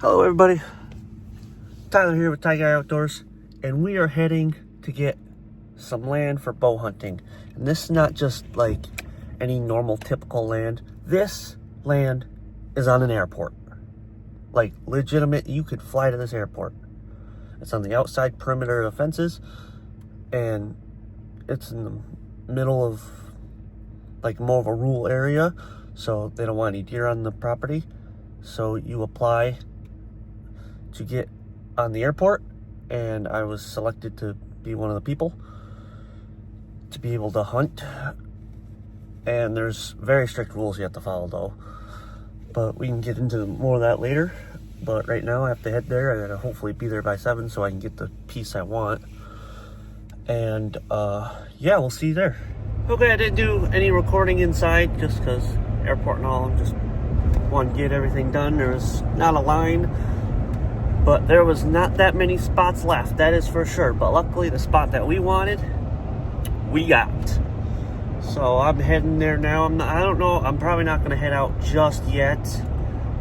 Hello everybody, Tyler here with Ty Guy Outdoors, and we are heading to get some land for bow hunting. And this is not just like any normal typical land. This land is on an airport. Like legitimate, you could fly to this airport. It's on the outside perimeter of the fences, and it's in the middle of like more of a rural area, so they don't want any deer on the property. So you apply to get on the airport, and I was selected to be one of the people to be able to hunt. And there's very strict rules you have to follow though, but we can get into more of that later. But right now I have to head there. I gotta hopefully be there by 7 so I can get the piece I want. And yeah, we'll see you there. Okay, I didn't do any recording inside just because airport and all. Just wanted to get everything done. There was not a line, but there was not that many spots left, that is for sure. But luckily the spot that we wanted, we got. So I'm heading there now. I don't know, I'm probably not gonna head out just yet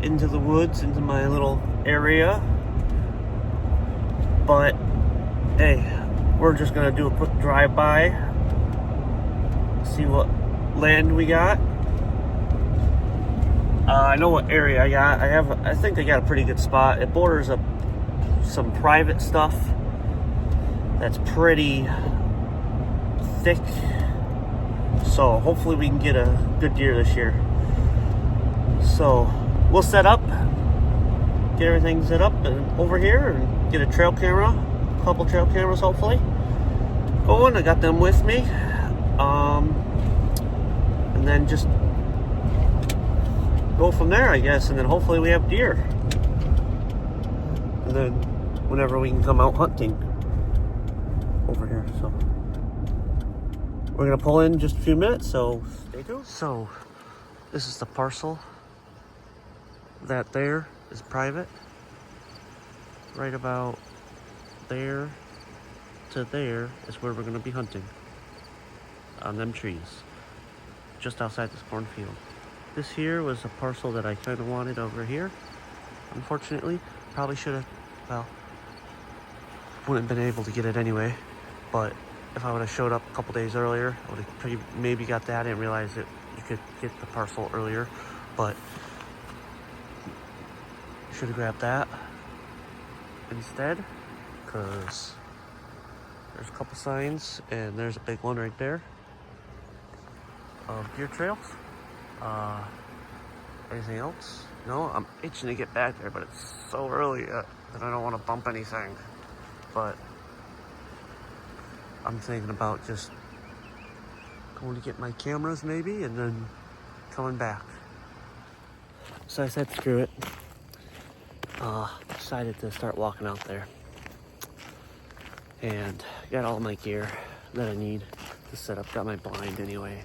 into the woods, into my little area. But hey, we're just gonna do a quick drive-by, see what land we got. I know what area I got. I think I got a pretty good spot. It borders up some private stuff that's pretty thick. So hopefully we can get a good deer this year. So we'll set up, get everything set up and over here, and get a trail camera, a couple trail cameras hopefully going. I got them with me. And then just go from there, I guess, and then hopefully we have deer. And then whenever we can come out hunting over here. So we're gonna pull in just a few minutes, so stay tuned. So this is the parcel. That there is private. Right about there to there is where we're gonna be hunting. On them trees. Just outside this cornfield. This here was a parcel that I kind of wanted over here. Unfortunately, probably should have, well, wouldn't have been able to get it anyway. But if I would have showed up a couple days earlier, I would have maybe got that. I didn't realize that you could get the parcel earlier, but should have grabbed that instead, because there's a couple signs, and there's a big one right there of deer trails. Anything else? No, I'm itching to get back there, but it's so early that I don't want to bump anything. But I'm thinking about just going to get my cameras maybe, and then coming back. So I said screw it. Decided to start walking out there, and got all my gear that I need to set up. Got my blind anyway.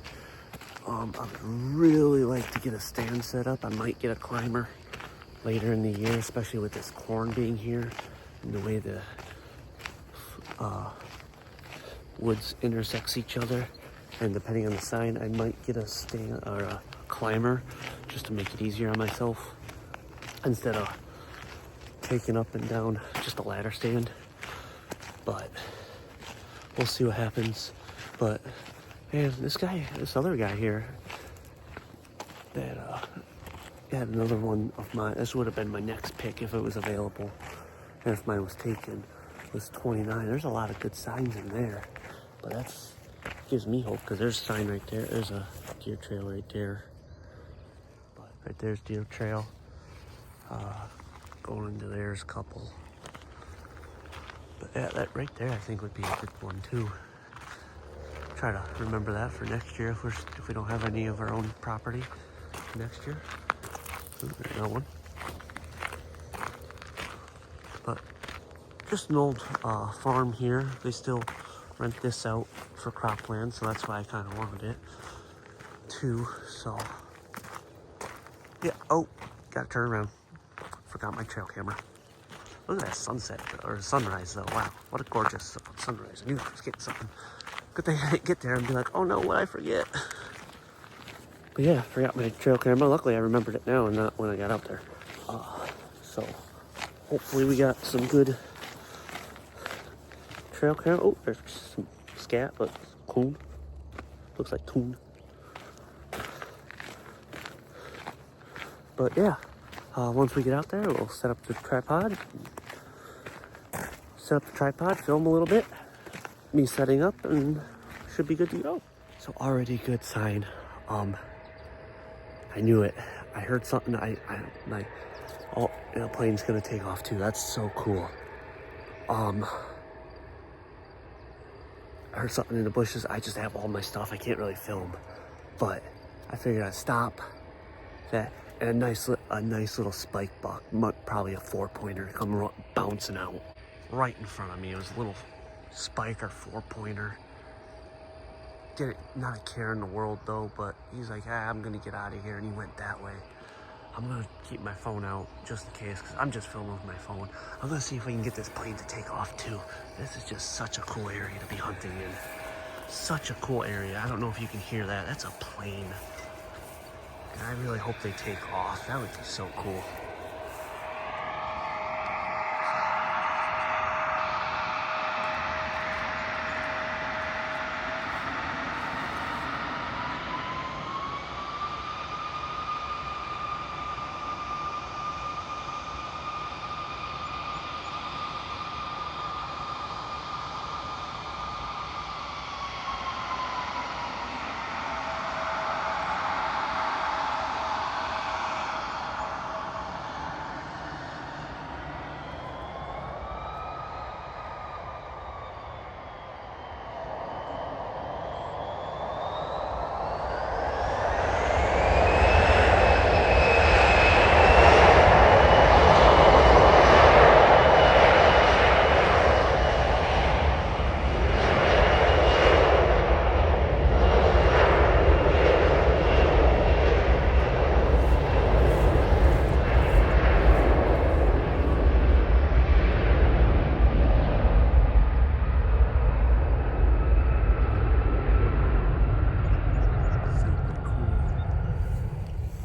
I would really like to get a stand set up. I might get a climber later in the year, especially with this corn being here and the way the woods intersects each other. And depending on the sign, I might get a stand or a climber just to make it easier on myself instead of taking up and down just a ladder stand. But we'll see what happens. But man, this other guy here that had another one of mine. This would have been my next pick if it was available, and if mine was taken, was 29. There's a lot of good signs in there, but that's gives me hope, because there's a sign right there. There's a deer trail right there. But right there's deer trail. Going into there's a couple. But yeah, that right there I think would be a good one too. Try to remember that for next year if we don't have any of our own property next year. Ooh, there's another one. But just an old farm here. They still rent this out for cropland, so that's why I kind of wanted it too. So yeah. Oh, gotta turn around. Forgot my trail camera. Look at that sunset or sunrise though. Wow, what a gorgeous sunrise. I knew I was getting something. Good thing I didn't get there and be like, oh no, what'd I forget? But yeah, I forgot my trail camera. Luckily, I remembered it now and not when I got out there. So hopefully we got some good trail cam. Oh, there's some scat, but coon. Looks like coon. But yeah, once we get out there, we'll set up the tripod. Film a little bit. Me setting up, and should be good to go. So already good sign. I knew it. I heard something. Oh, the plane's gonna take off too. That's so cool. I heard something in the bushes. I just have all my stuff. I can't really film, but I figured I'd stop. That and a nice little spike buck, probably a 4-pointer, come bouncing out right in front of me. It was a little spike or 4-pointer. Did it, not a care in the world though, but he's like, I'm gonna get out of here, and he went that way. I'm gonna keep my phone out just in case, because I'm just filming with my phone. I'm gonna see if we can get this plane to take off too. This is just such a cool area to be hunting in. Such a cool area. I don't know if you can hear that. That's a plane. And I really hope they take off. That would be so cool.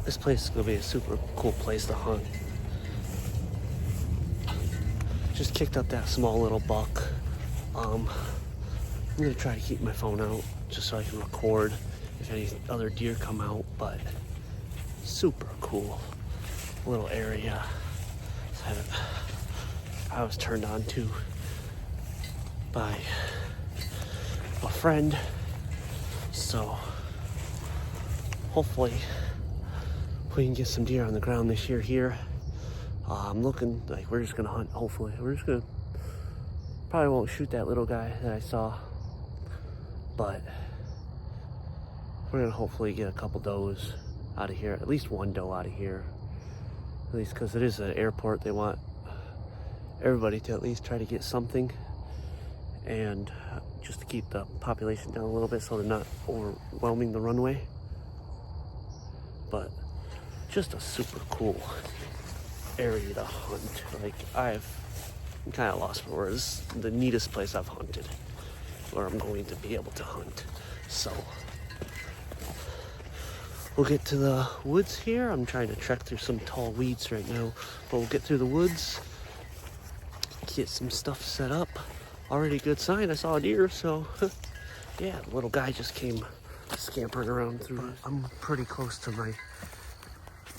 This place is gonna be a super cool place to hunt. Just kicked up that small little buck. I'm gonna try to keep my phone out just so I can record if any other deer come out, but super cool little area. I was turned on to by a friend, so hopefully we can get some deer on the ground this year here. I'm looking like we're just gonna hunt. Hopefully we're just gonna probably won't shoot that little guy that I saw, but we're gonna hopefully get a couple does out of here, at least one doe out of here, at least because it is an airport. They want everybody to at least try to get something, and just to keep the population down a little bit so they're not overwhelming the runway. But just a super cool area to hunt. Like I'm kind of lost for words. The neatest place I've hunted, where I'm going to be able to hunt. So we'll get to the woods here. I'm trying to trek through some tall weeds right now, but we'll get through the woods, get some stuff set up. Already good sign. I saw a deer, so yeah, the little guy just came scampering around through. I'm pretty close to my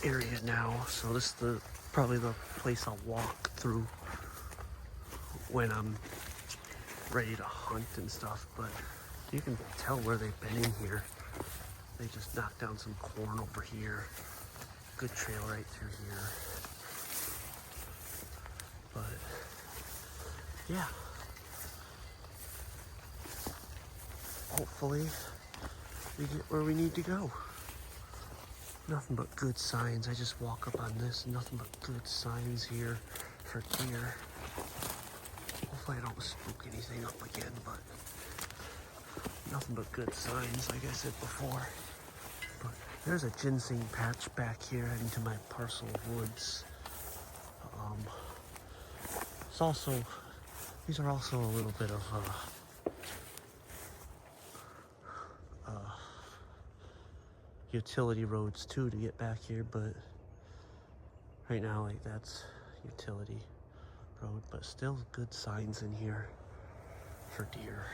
area now, so this is probably the place I'll walk through when I'm ready to hunt and stuff. But you can tell where they've been in here. They just knocked down some corn over here. Good trail right through here. But yeah, hopefully we get where we need to go. Nothing but good signs. I just walk up on this, nothing but good signs here for deer. Hopefully I don't spook anything up again, but nothing but good signs, like I said before. But there's a ginseng patch back here heading to my parcel of woods. These are also a little bit of utility roads too to get back here, but right now, like, that's utility. road, but still good signs in here for deer.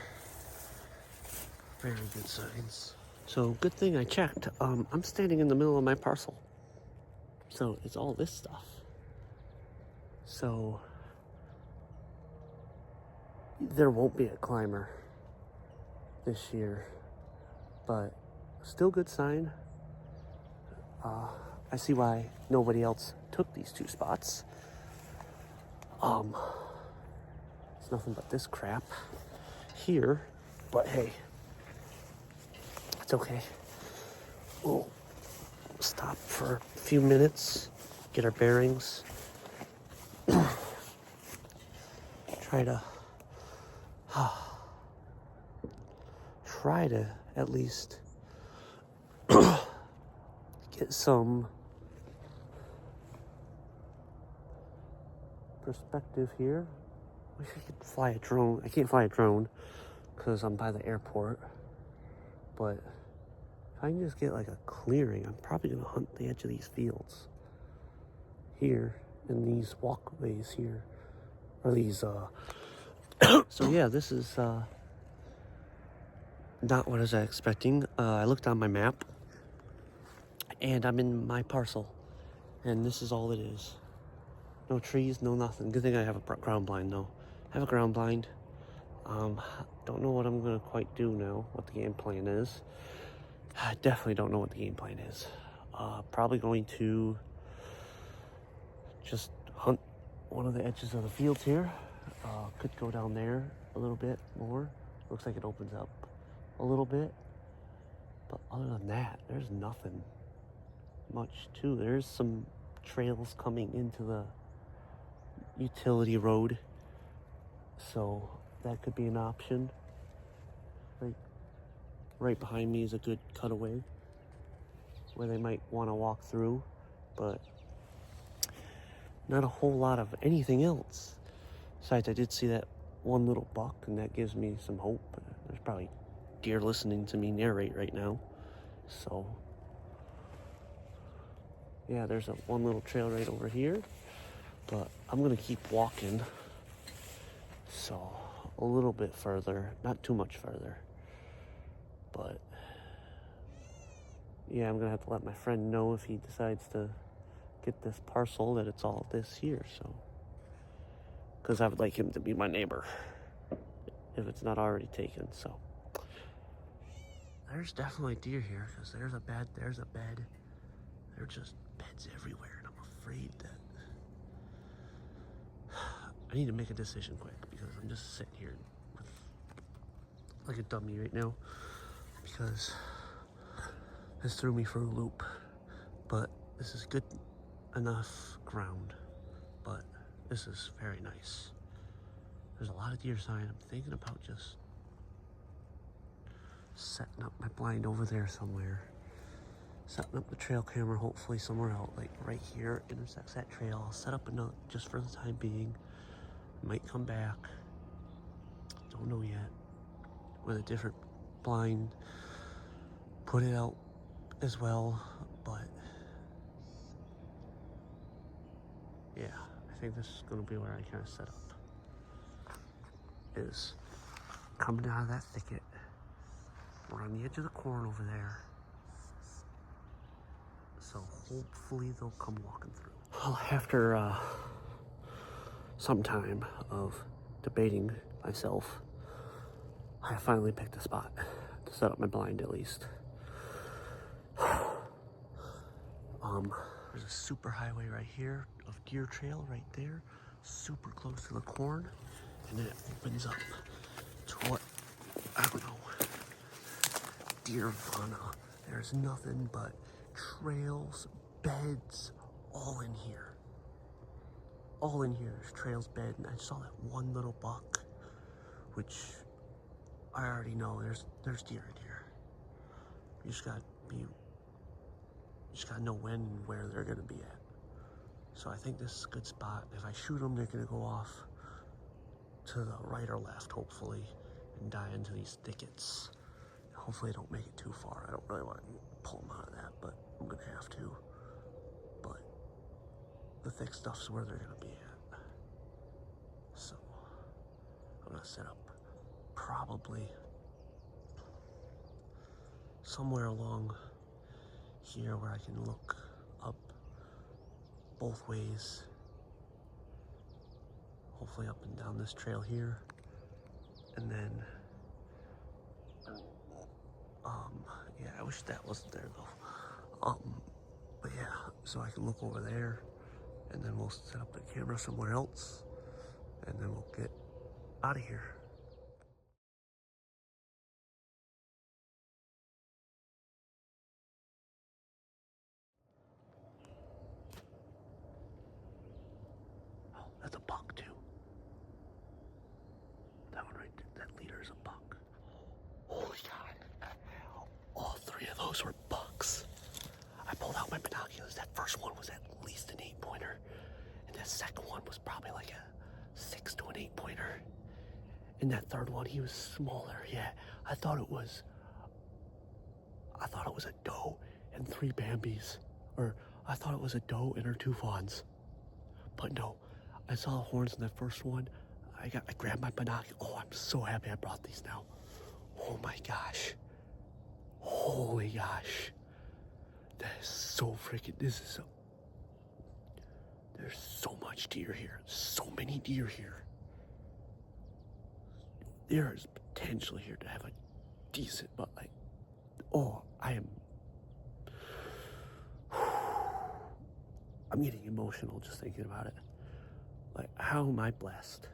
Very good signs. So good thing I checked. I'm standing in the middle of my parcel. So it's all this stuff. So there won't be a climber this year, but still good sign. I see why nobody else took these 2 spots. It's nothing but this crap here, but hey, it's okay. We'll stop for a few minutes, get our bearings, try to at least get some perspective here. Wish I could fly a drone. I can't fly a drone because I'm by the airport, but if I can just get like a clearing, I'm probably gonna hunt the edge of these fields here and these walkways here, or these so yeah, this is not what I was expecting. I looked on my map and I'm in my parcel, and this is all it is. No trees, no nothing. Good thing I have a ground blind though. I have a ground blind. Don't know what I'm gonna quite do now, what the game plan is. I definitely don't know what the game plan is. Probably going to just hunt one of the edges of the fields here. Could go down there a little bit more. Looks like it opens up a little bit. But other than that, there's nothing much to. There's some trails coming into the utility road, so that could be an option. Like right behind me is a good cutaway where they might want to walk through, but not a whole lot of anything else. Besides, I did see that one little buck, and that gives me some hope. There's probably deer listening to me narrate right now, so yeah, there's one little trail right over here, but I'm gonna keep walking, so a little bit further, not too much further, but yeah, I'm gonna have to let my friend know if he decides to get this parcel that it's all this here, so, because I would like him to be my neighbor if it's not already taken. So there's definitely deer here, because there's a bed, they're just beds everywhere, and I'm afraid that I need to make a decision quick, because I'm just sitting here with, like a dummy right now, because this threw me for a loop. But this is good enough ground, but this is very nice. There's a lot of deer sign. I'm thinking about just setting up my blind over there somewhere, setting up the trail camera hopefully somewhere else, like right here, intersects that trail. I'll set up another just for the time being. Might come back, don't know yet, with a different blind, put it out as well. But yeah, I think this is gonna be where I kind of set up, is coming out of that thicket. We're on the edge of the corn over there, so hopefully they'll come walking through. Well, after some time of debating myself, I finally picked a spot to set up my blind, at least. There's a super highway right here of deer trail right there, super close to the corn, and then it opens up to what, I don't know, Deervana. There's nothing but trails, beds, all in here. All in here, there's trails, bed, and I saw that one little buck, which I already know there's deer in here. You just gotta know when and where they're gonna be at. So I think this is a good spot. If I shoot them, they're gonna go off to the right or left, hopefully, and die into these thickets. Hopefully I don't make it too far. I don't really want to pull them out of that, but I'm gonna have to. But the thick stuff's where they're gonna be at. gonna set up probably somewhere along here where I can look up both ways. Hopefully up and down this trail here. And then, yeah, I wish that wasn't there though. But yeah, so I can look over there, and then we'll set up the camera somewhere else, and then we'll get out of here. Oh, that's a buck too. That one right there, that leader is a buck. Holy God. All three of those were bucks. I pulled out my binoculars. That first one was at least an 8-pointer. And that second one was probably like a 6 to an 8-pointer. And that third one, he was smaller. Yeah, I thought it was a doe and 3 Bambis. Or I thought it was a doe and her 2 fawns. But no, I saw the horns in that first one. I grabbed my binoculars. Oh, I'm so happy I brought these now. Oh my gosh. Holy gosh. That is so freaking, there's so much deer here. So many deer here. There is potential here to have a decent, but like, oh, I'm getting emotional just thinking about it. Like, how am I blessed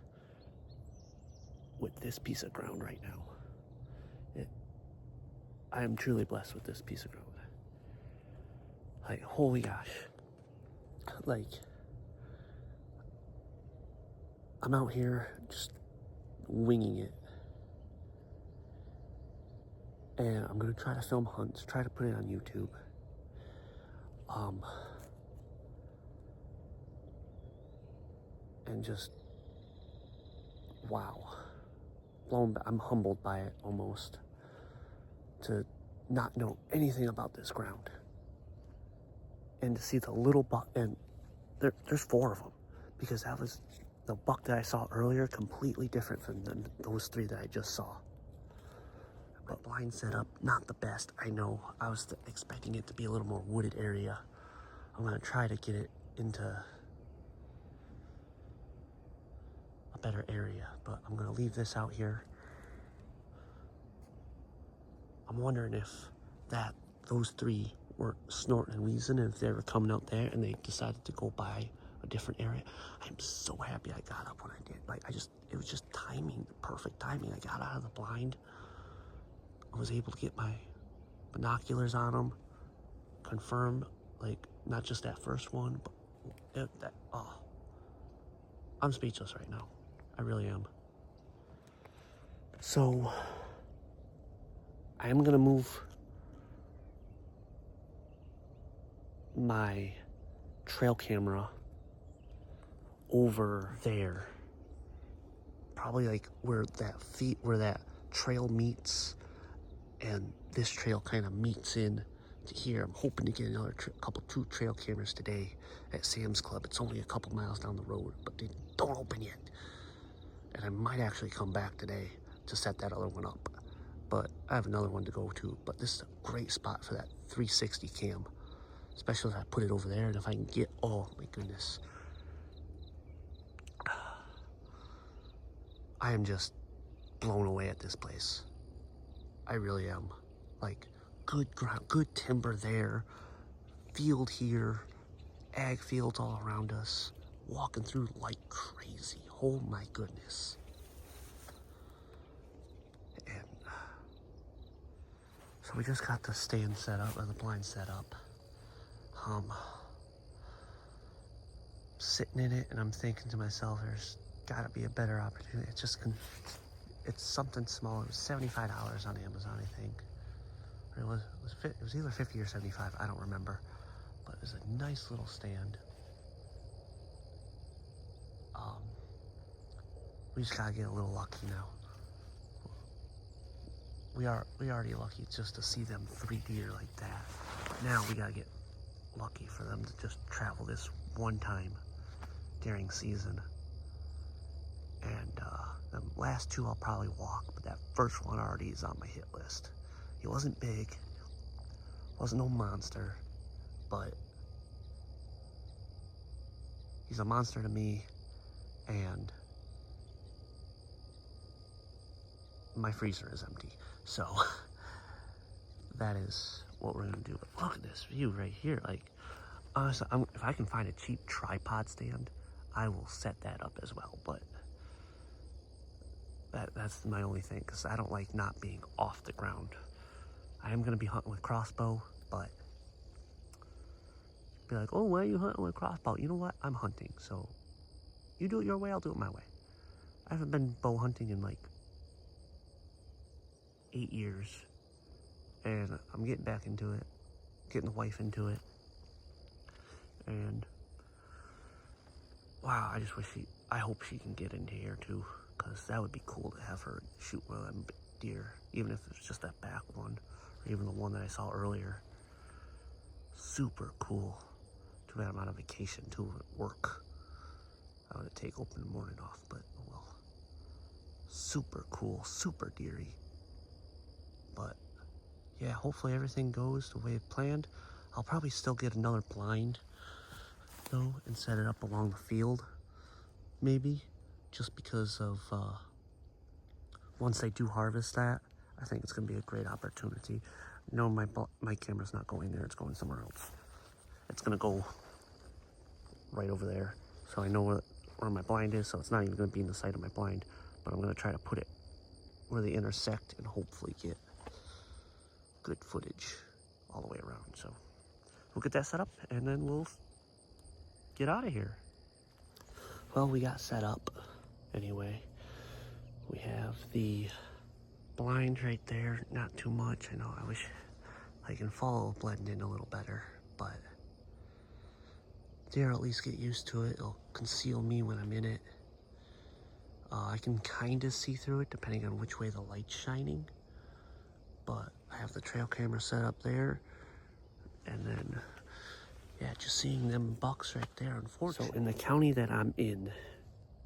with this piece of ground right now? I am truly blessed with this piece of ground. Like, holy gosh. Like, I'm out here just winging it. And I'm gonna try to film hunts, try to put it on YouTube. And just, wow. I'm humbled by it almost. To not know anything about this ground. And to see the little buck, and there's 4 of them. Because that was the buck that I saw earlier, completely different from those 3 that I just saw. But blind setup, not the best, I know. I was expecting it to be a little more wooded area. I'm gonna try to get it into a better area, but I'm gonna leave this out here. I'm wondering if those 3 were snorting and wheezing, and if they were coming out there and they decided to go by a different area. I'm so happy I got up when I did. Like, it was just timing, perfect timing. I got out of the blind. I was able to get my binoculars on them, confirm, like, not just that first one, but I'm speechless right now. I really am. So, I am gonna move my trail camera over there. Probably like where that trail meets and this trail kind of meets in to here. I'm hoping to get another two trail cameras today at Sam's Club. It's only a couple miles down the road, but they don't open yet. And I might actually come back today to set that other one up. But I have another one to go to. But this is a great spot for that 360 cam. Especially if I put it over there and if I can get, oh my goodness. I am just blown away at this place. I really am. Like, good ground, good timber there. Field here. Ag fields all around us. Walking through like crazy. Oh my goodness. And so we just got the stand set up, or the blind set up. Sitting in it, and I'm thinking to myself, there's gotta be a better opportunity. It's something small. It was $75 on Amazon, I think. Or it was either 50 or 75, I don't remember. But it was a nice little stand. We just gotta get a little lucky now. We already lucky just to see them 3 deer like that. Now we gotta get lucky for them to just travel this one time during season. And The last two I'll probably walk, but that first one already is on my hit list. He wasn't big, wasn't no monster, but he's a monster to me, and my freezer is empty. So that is what we're gonna do. But look at this view right here. Like, honestly, if I can find a cheap tripod stand, I will set that up as well. But that's my only thing, because I don't like not being off the ground. I am gonna be hunting with crossbow, but be like, oh, why are you hunting with crossbow? You know what? I'm hunting, so you do it your way, I'll do it my way. I haven't been bow hunting in like 8 years, and I'm getting back into it, getting the wife into it, and wow, I just wish I hope she can get into here too, because that would be cool to have her shoot one of them deer, even if it's just that back one, or even the one that I saw earlier. Super cool. Too bad I'm on a vacation too at work. I would take open morning off, but oh well. Super cool, super deery. But yeah, hopefully everything goes the way it planned. I'll probably still get another blind though and set it up along the field, maybe, just because of once they do harvest that, I think it's gonna be a great opportunity. No, my camera's not going there, it's going somewhere else. It's gonna go right over there, so I know where my blind is, so it's not even gonna be in the sight of my blind, but I'm gonna try to put it where they intersect and hopefully get good footage all the way around. So we'll get that set up and then we'll get out of here. Well, we got set up anyway. We have the blind right there, not too much. I know, I wish like in fall it'll blend in a little better, but deer at least get used to it. It'll conceal me when I'm in it. I can kind of see through it depending on which way the light's shining, but I have the trail camera set up there, and then yeah, just seeing them bucks right there, unfortunately. So in the county that I'm in,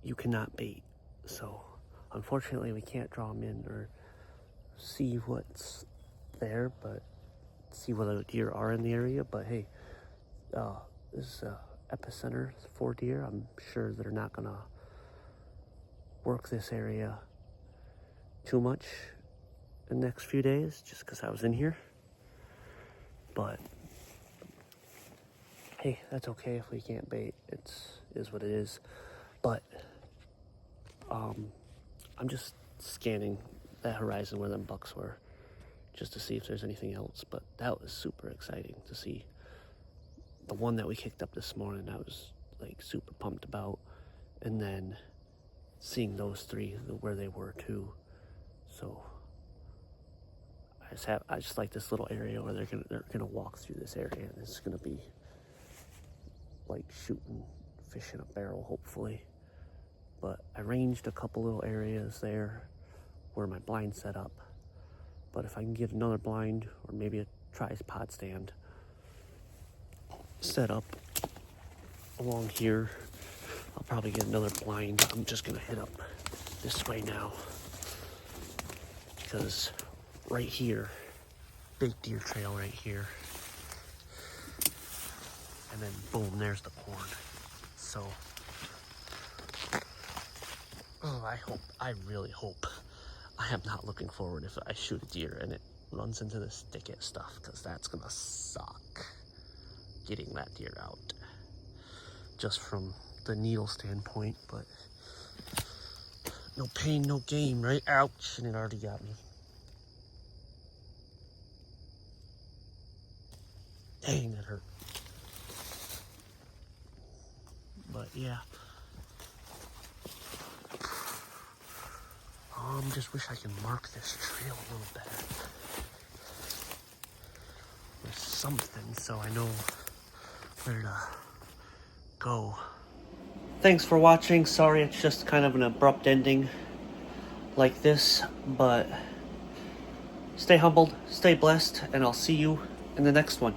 you cannot bait, so unfortunately we can't draw them in or see what's there, but see whether deer are in the area. But hey, this is epicenter for deer. I'm sure they're not gonna work this area too much in the next few days, just because I was in here. But hey, that's okay if we can't bait. It is what it is. But I'm just scanning that horizon where them bucks were, just to see if there's anything else. But that was super exciting to see. The one that we kicked up this morning, I was like super pumped about, and then seeing those three where they were too. So I just like this little area where they're gonna walk through this area, and it's gonna be like shooting fish in a barrel, hopefully. But I ranged a couple little areas there where my blind set up. But if I can get another blind or maybe a tripod stand set up along here, I'll probably get another blind. I'm just gonna hit up this way now, because right here, big deer trail right here, and then boom, there's the corn. So I really hope I am not looking forward if I shoot a deer and it runs into this thicket stuff, because that's gonna suck getting that deer out, just from the needle standpoint. But no pain, no gain, right? Ouch, and it already got me. Dang, that hurt. But yeah, just wish I can mark this trail a little better with something, so I know where to go. Thanks for watching. Sorry it's just kind of an abrupt ending like this, but stay humbled, stay blessed, and I'll see you in the next one.